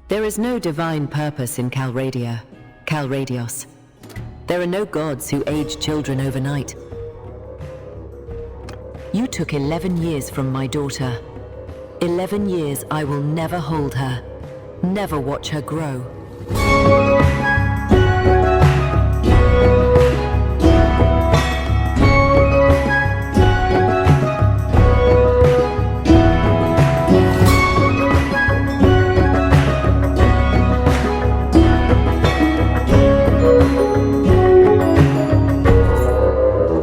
There is no divine purpose in Calradia, Calradios. There are no gods who age children overnight. You took 11 years from my daughter. 11 years I will never hold her, never watch her grow.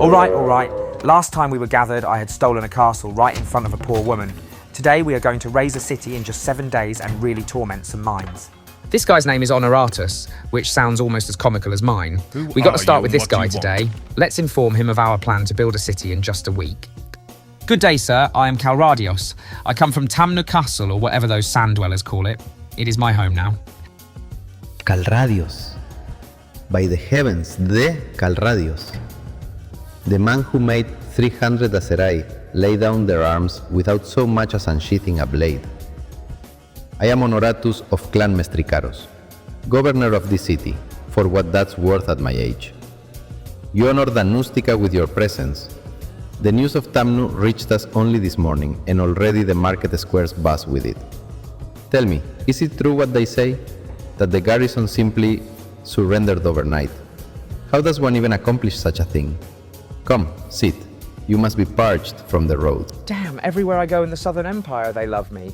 All right. Last time we were gathered, I had stolen a castle right in front of a poor woman. Today we are going to raise a city in just 7 days and really torment some minds. This guy's name is Honoratus, which sounds almost as comical as mine. We got to start with this guy today. Let's inform him of our plan to build a city in just a week. Good day, sir. I am Calradios. I come from Tamnu Castle, or whatever those sand dwellers call it. It is my home now. Calradios. By the heavens, the Calradios. The man who made 300 Aserai lay down their arms without so much as unsheathing a blade. I am Honoratus of Clan Mestricaros, governor of this city, for what that's worth at my age. You honor Danustica with your presence. The news of Tamnu reached us only this morning, and already the market squares buzz with it. Tell me, is it true what they say? That the garrison simply surrendered overnight? How does one even accomplish such a thing? Come, sit. You must be parched from the road. Damn, everywhere I go in the Southern Empire they love me.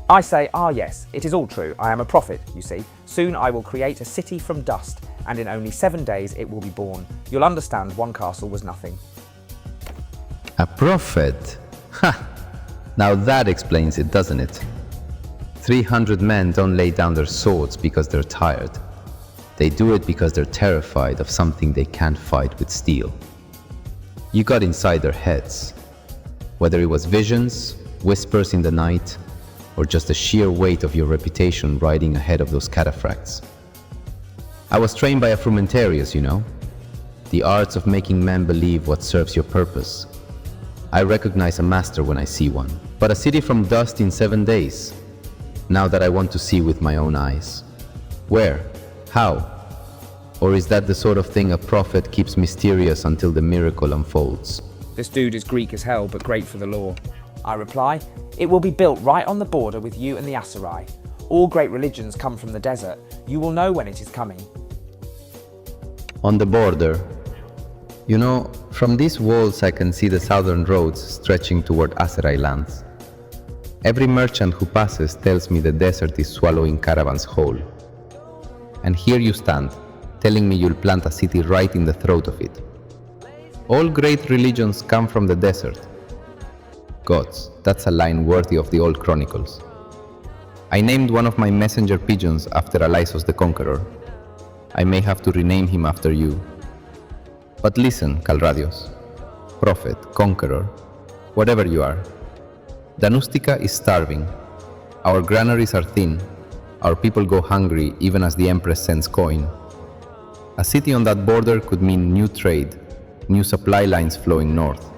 I say, yes, it is all true. I am a prophet, you see. Soon I will create a city from dust, and in only 7 days it will be born. You'll understand one castle was nothing. A prophet? Ha! Now that explains it, doesn't it? 300 men don't lay down their swords because they're tired. They do it because they're terrified of something they can't fight with steel. You got inside their heads. Whether it was visions, whispers in the night, or just the sheer weight of your reputation riding ahead of those cataphracts. I was trained by a frumentarius, you know. The arts of making men believe what serves your purpose. I recognize a master when I see one. But a city from dust in 7 days. Now that I want to see with my own eyes. Where? How? Or is that the sort of thing a prophet keeps mysterious until the miracle unfolds? This dude is Greek as hell, but great for the law. I reply, it will be built right on the border with you and the Aserai. All great religions come from the desert. You will know when it is coming. On the border. You know, from these walls I can see the southern roads stretching toward Aserai lands. Every merchant who passes tells me the desert is swallowing caravans whole. And here you stand, telling me you'll plant a city right in the throat of it. All great religions come from the desert. Gods, that's a line worthy of the old chronicles. I named one of my messenger pigeons after Alysos the Conqueror. I may have to rename him after you. But listen, Calradios, prophet, conqueror, whatever you are. Danustica is starving. Our granaries are thin. Our people go hungry even as the Empress sends coin. A city on that border could mean new trade, new supply lines flowing north.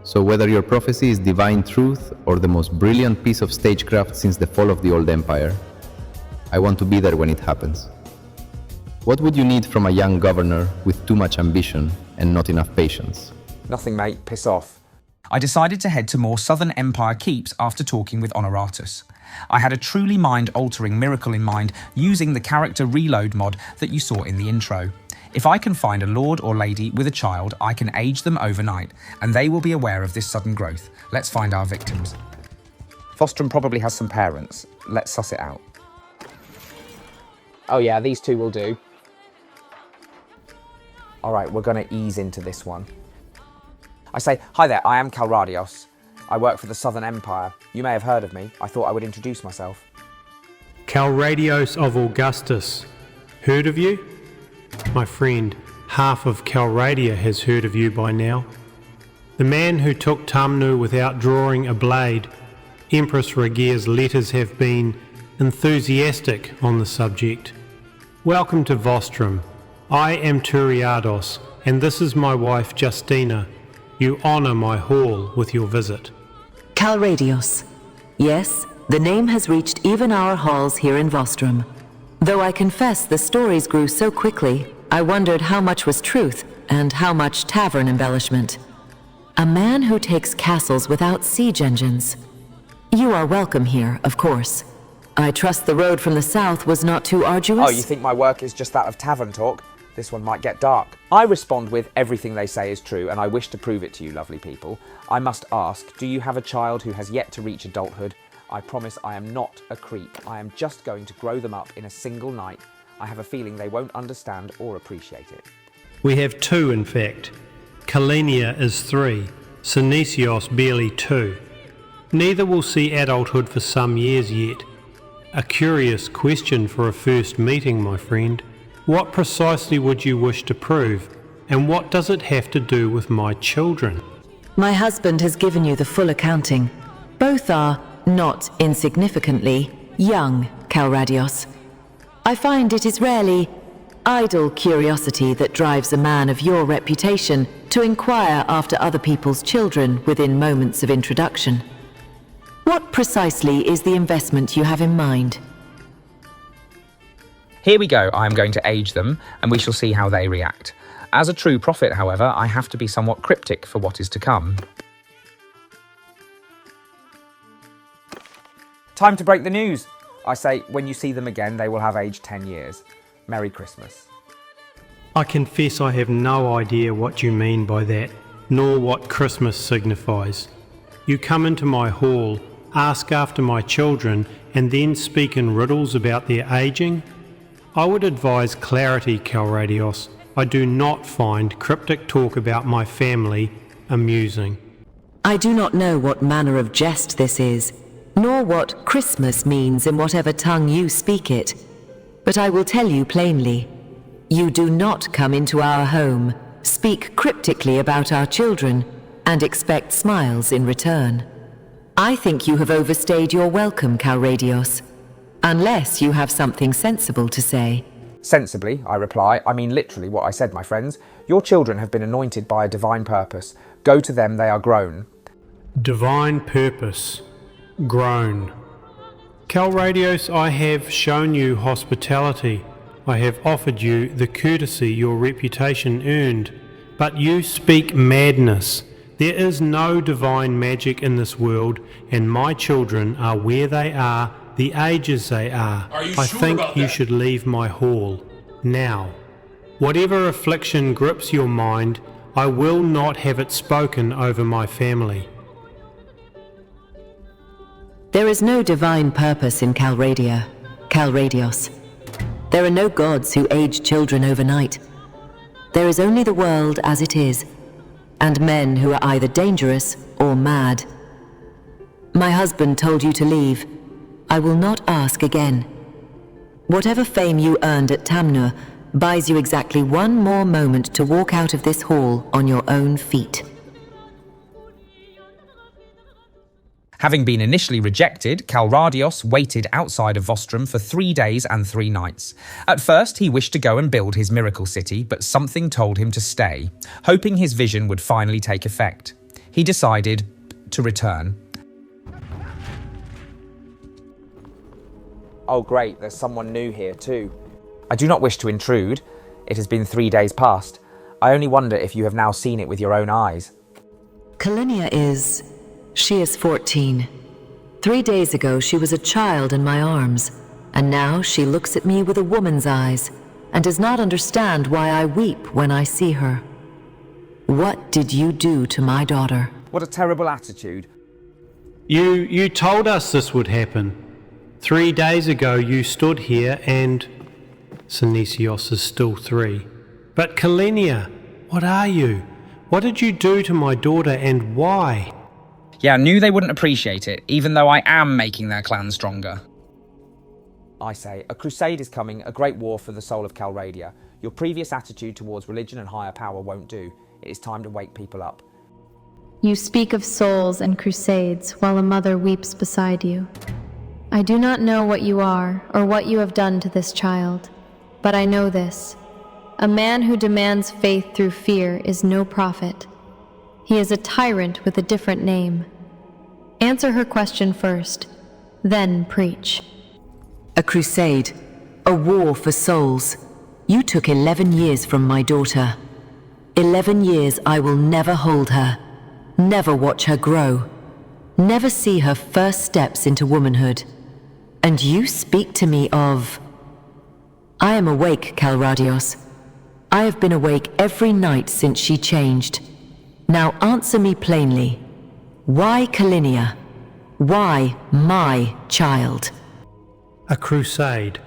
So whether your prophecy is divine truth or the most brilliant piece of stagecraft since the fall of the old empire, I want to be there when it happens. What would you need from a young governor with too much ambition and not enough patience? Nothing, mate. Piss off. I decided to head to more Southern Empire keeps after talking with Honoratus. I had a truly mind-altering miracle in mind using the character reload mod that you saw in the intro. If I can find a lord or lady with a child, I can age them overnight, and they will be aware of this sudden growth. Let's find our victims. Fostrom probably has some parents. Let's suss it out. Oh yeah, these two will do. All right, we're going to ease into this one. I say, hi there, I am Calradios. I work for the Southern Empire. You may have heard of me. I thought I would introduce myself. Calradios of Augustus. Heard of you? My friend, half of Calradia has heard of you by now. The man who took Tamnu without drawing a blade. Empress Regear's letters have been enthusiastic on the subject. Welcome to Vostrum. I am Turiados, and this is my wife Justina. You honour my hall with your visit. Calradios. Yes, The name has reached even our halls here in Vostrom. Though I confess the stories grew so quickly, I wondered how much was truth and how much tavern embellishment. A man who takes castles without siege engines. You are welcome here, of course. I trust the road from the south was not too arduous? Oh, you think my work is just that of tavern talk? This one might get dark. I respond with everything they say is true, and I wish to prove it to you, lovely people. I must ask, do you have a child who has yet to reach adulthood? I promise I am not a creep. I am just going to grow them up in a single night. I have a feeling they won't understand or appreciate it. We have 2, in fact. Kalenia is 3, Synesios barely 2. Neither will see adulthood for some years yet. A curious question for a first meeting, my friend. What precisely would you wish to prove, and what does it have to do with my children? My husband has given you the full accounting. Both are, not insignificantly, young Calradios. I find it is rarely idle curiosity that drives a man of your reputation to inquire after other people's children within moments of introduction. What precisely is the investment you have in mind? Here we go, I am going to age them, and we shall see how they react. As a true prophet, however, I have to be somewhat cryptic for what is to come. Time to break the news. I say, when you see them again, they will have aged 10 years. Merry Christmas. I confess I have no idea what you mean by that, nor what Christmas signifies. You come into my hall, ask after my children, and then speak in riddles about their aging? I would advise clarity, Calradios. I do not find cryptic talk about my family amusing. I do not know what manner of jest this is, nor what Christmas means in whatever tongue you speak it. But I will tell you plainly, you do not come into our home, speak cryptically about our children, and expect smiles in return. I think you have overstayed your welcome, Calradios. Unless you have something sensible to say. Sensibly, I reply, I mean literally what I said, my friends. Your children have been anointed by a divine purpose. Go to them, they are grown. Divine purpose. Grown. Calradios, I have shown you hospitality. I have offered you the courtesy your reputation earned. But you speak madness. There is no divine magic in this world, and my children are where they are, the ages they are. I think you should leave my hall. Now. Whatever affliction grips your mind, I will not have it spoken over my family. There is no divine purpose in Calradios. There are no gods who age children overnight. There is only the world as it is, and men who are either dangerous or mad. My husband told you to leave. I will not ask again. Whatever fame you earned at Tamnur buys you exactly one more moment to walk out of this hall on your own feet. Having been initially rejected, Calradios waited outside of Vostrom for 3 days and 3 nights. At first, he wished to go and build his miracle city, but something told him to stay, hoping his vision would finally take effect. He decided to return. Oh great, there's someone new here too. I do not wish to intrude. It has been 3 days past. I only wonder if you have now seen it with your own eyes. Kalenia she is 14. 3 days ago she was a child in my arms, and now she looks at me with a woman's eyes, and does not understand why I weep when I see her. What did you do to my daughter? What a terrible attitude. You told us this would happen. 3 days ago you stood here and... Synesios is still 3. But Kalenia, what are you? What did you do to my daughter and why? Yeah, I knew they wouldn't appreciate it, even though I am making their clan stronger. I say, a crusade is coming, a great war for the soul of Calradia. Your previous attitude towards religion and higher power won't do. It is time to wake people up. You speak of souls and crusades while a mother weeps beside you. I do not know what you are or what you have done to this child, but I know this. A man who demands faith through fear is no prophet. He is a tyrant with a different name. Answer her question first. Then preach. A crusade. A war for souls. You took 11 years from my daughter. 11 years I will never hold her. Never watch her grow. Never see her first steps into womanhood. And you speak to me of... I am awake, Calradios. I have been awake every night since she changed. Now answer me plainly. Why Kalinia? Why my child? A crusade.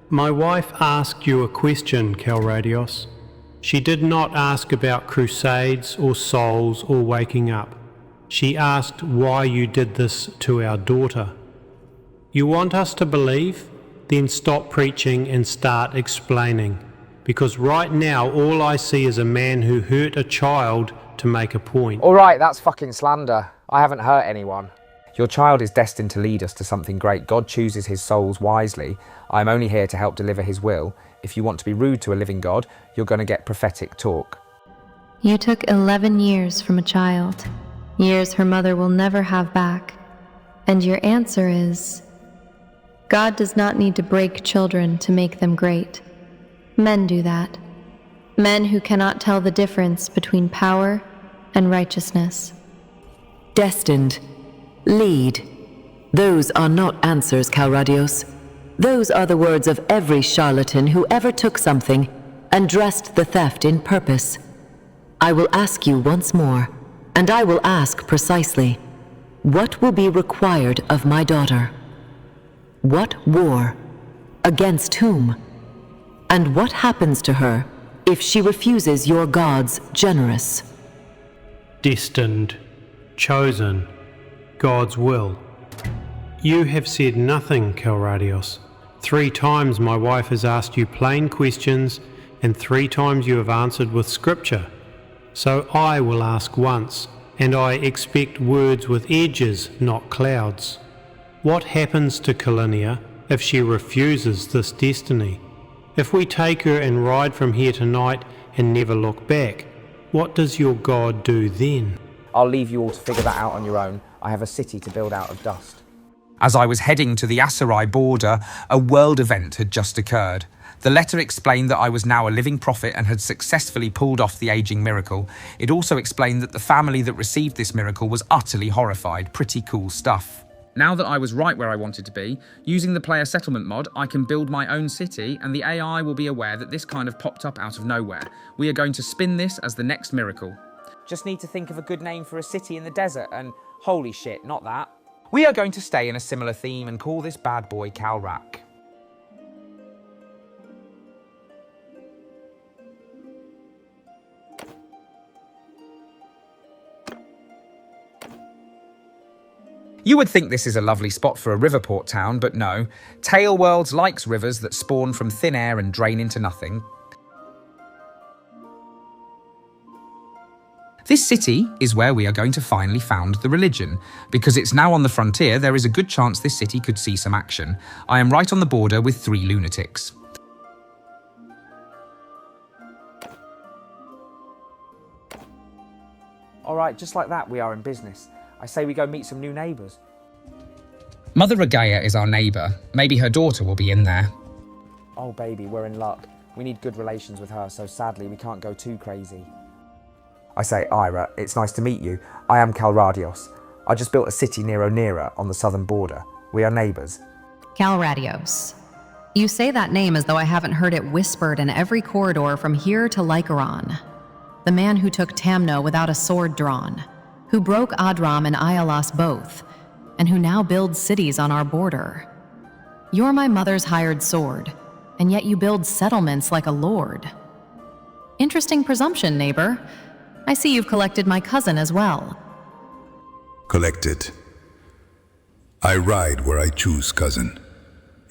My wife asked you a question, Calradios. She did not ask about crusades or souls or waking up. She asked why you did this to our daughter. You want us to believe? Then stop preaching and start explaining. Because right now all I see is a man who hurt a child to make a point. All right, that's fucking slander. I haven't hurt anyone. Your child is destined to lead us to something great. God chooses his souls wisely. I'm only here to help deliver his will. If you want to be rude to a living God, you're going to get prophetic talk. You took 11 years from a child. Years her mother will never have back. And your answer is... God does not need to break children to make them great. Men do that. Men who cannot tell the difference between power and righteousness. Destined. Lead. Those are not answers, Calradios. Those are the words of every charlatan who ever took something and dressed the theft in purpose. I will ask you once more, and I will ask precisely, what will be required of my daughter? What war? Against whom? And what happens to her if she refuses your God's generous? Destined, chosen, God's will. You have said nothing, Calradios. 3 times my wife has asked you plain questions, and 3 times you have answered with scripture. So I will ask once, and I expect words with edges, not clouds. What happens to Kalinia if she refuses this destiny? If we take her and ride from here tonight and never look back, what does your God do then? I'll leave you all to figure that out on your own. I have a city to build out of dust. As I was heading to the Aserai border, a world event had just occurred. The letter explained that I was now a living prophet and had successfully pulled off the aging miracle. It also explained that the family that received this miracle was utterly horrified. Pretty cool stuff. Now that I was right where I wanted to be, using the player settlement mod, I can build my own city, and the AI will be aware that this kind of popped up out of nowhere. We are going to spin this as the next miracle. Just need to think of a good name for a city in the desert, and holy shit, not that. We are going to stay in a similar theme and call this bad boy Krak. You would think this is a lovely spot for a riverport town, but no. TaleWorlds likes rivers that spawn from thin air and drain into nothing. This city is where we are going to finally found the religion. Because it's now on the frontier, there is a good chance this city could see some action. I am right on the border with 3 lunatics. All right, just like that, we are in business. I say we go meet some new neighbours. Mother Regea is our neighbour. Maybe her daughter will be in there. Oh baby, we're in luck. We need good relations with her, so sadly we can't go too crazy. I say, Ira, it's nice to meet you. I am Calradios. I just built a city near Onira on the southern border. We are neighbours. Calradios. You say that name as though I haven't heard it whispered in every corridor from here to Lycaron. The man who took Tamno without a sword drawn, who broke Adram and Ialos both, and who now builds cities on our border. You're my mother's hired sword, and yet you build settlements like a lord. Interesting presumption, neighbor. I see you've collected my cousin as well. Collected. I ride where I choose, cousin.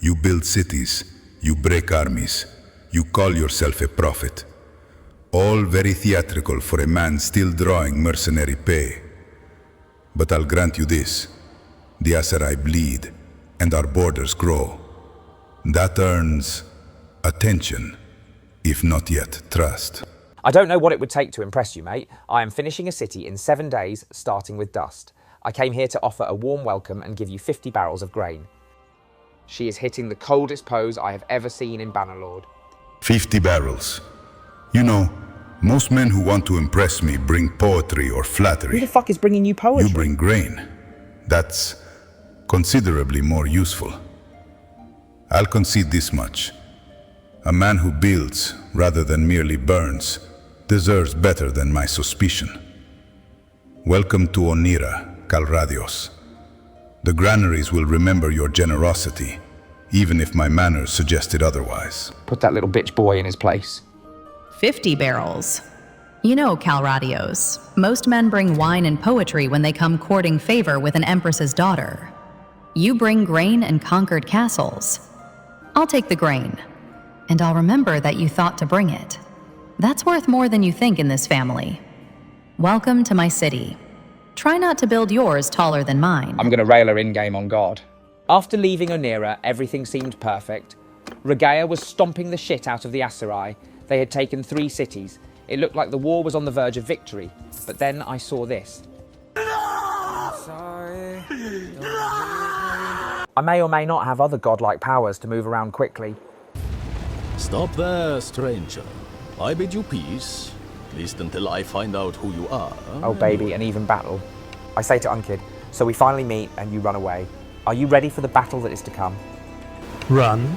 You build cities, you break armies, you call yourself a prophet. All very theatrical for a man still drawing mercenary pay. But I'll grant you this. The Aserai bleed, and our borders grow. That earns attention, if not yet trust. I don't know what it would take to impress you, mate. I am finishing a city in 7 days, starting with dust. I came here to offer a warm welcome and give you 50 barrels of grain. She is hitting the coldest pose I have ever seen in Bannerlord. 50 barrels. You know, most men who want to impress me bring poetry or flattery. Who the fuck is bringing you poetry? You bring grain. That's considerably more useful. I'll concede this much. A man who builds, rather than merely burns, deserves better than my suspicion. Welcome to Onira, Calradios. The granaries will remember your generosity, even if my manners suggested otherwise. Put that little bitch boy in his place. 50 barrels. You know, Calradios, most men bring wine and poetry when they come courting favor with an empress's daughter. You bring grain and conquered castles. I'll take the grain, and I'll remember that you thought to bring it. That's worth more than you think in this family. Welcome to my city. Try not to build yours taller than mine. I'm gonna rail her in-game on God. After leaving Onira, everything seemed perfect. Regea was stomping the shit out of the Aserai. They had taken 3 cities. It looked like the war was on the verge of victory. But then I saw this. I may or may not have other godlike powers to move around quickly. Stop there, stranger. I bid you peace, at least until I find out who you are. Oh baby, an even battle. I say to Unkid, so we finally meet and you run away. Are you ready for the battle that is to come? Run?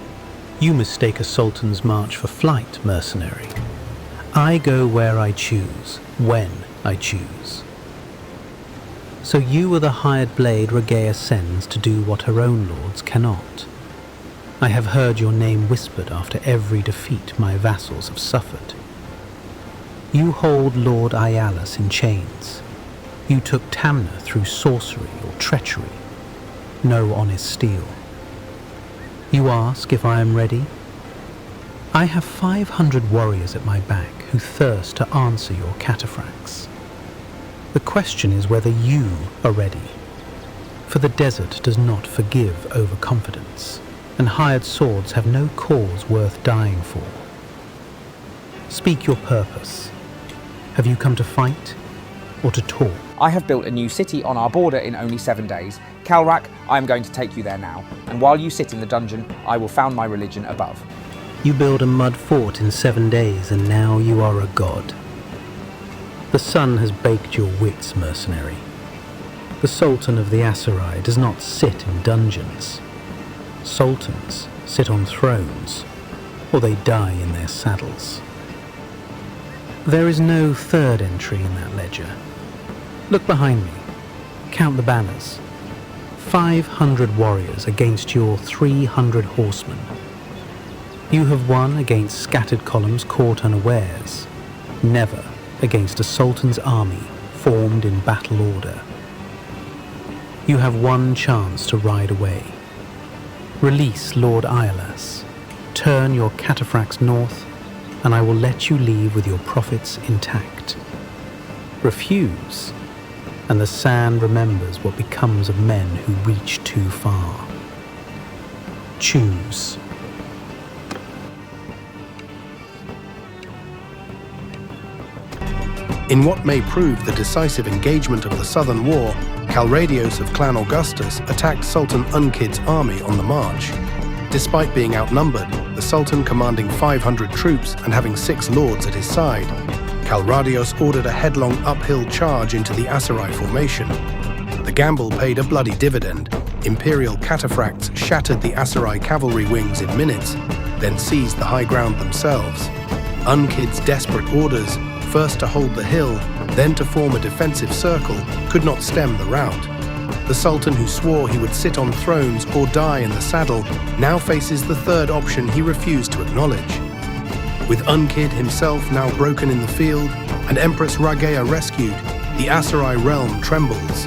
You mistake a sultan's march for flight, mercenary. I go where I choose, when I choose. So you are the hired blade Regea sends to do what her own lords cannot. I have heard your name whispered after every defeat my vassals have suffered. You hold Lord Ialus in chains. You took Tamna through sorcery or treachery. No honest steel. You ask if I am ready? I have 500 warriors at my back who thirst to answer your cataphracts. The question is whether you are ready. For the desert does not forgive overconfidence, and hired swords have no cause worth dying for. Speak your purpose. Have you come to fight or to talk? I have built a new city on our border in only 7 days. Krak, I am going to take you there now. And while you sit in the dungeon, I will found my religion above. You build a mud fort in 7 days, and now you are a god. The sun has baked your wits, mercenary. The Sultan of the Aserai does not sit in dungeons. Sultans sit on thrones, or they die in their saddles. There is no third entry in that ledger. Look behind me. Count the banners. 500 warriors against your 300 horsemen. You have won against scattered columns caught unawares, never against a sultan's army formed in battle order. You have one chance to ride away. Release Lord Ialus, turn your cataphracts north, and I will let you leave with your profits intact. Refuse, and the sand remembers what becomes of men who reach too far. Choose. In what may prove the decisive engagement of the Southern War, Calradios of Clan Augustus attacked Sultan Unkid's army on the march. Despite being outnumbered, the Sultan commanding 500 troops and having 6 lords at his side, Calradios ordered a headlong uphill charge into the Aserai formation. The gamble paid a bloody dividend. Imperial cataphracts shattered the Aserai cavalry wings in minutes, then seized the high ground themselves. Unkid's desperate orders, first to hold the hill, then to form a defensive circle, could not stem the rout. The Sultan, who swore he would sit on thrones or die in the saddle, now faces the third option he refused to acknowledge. With Unkid himself now broken in the field and Empress Regea rescued, the Aserai realm trembles.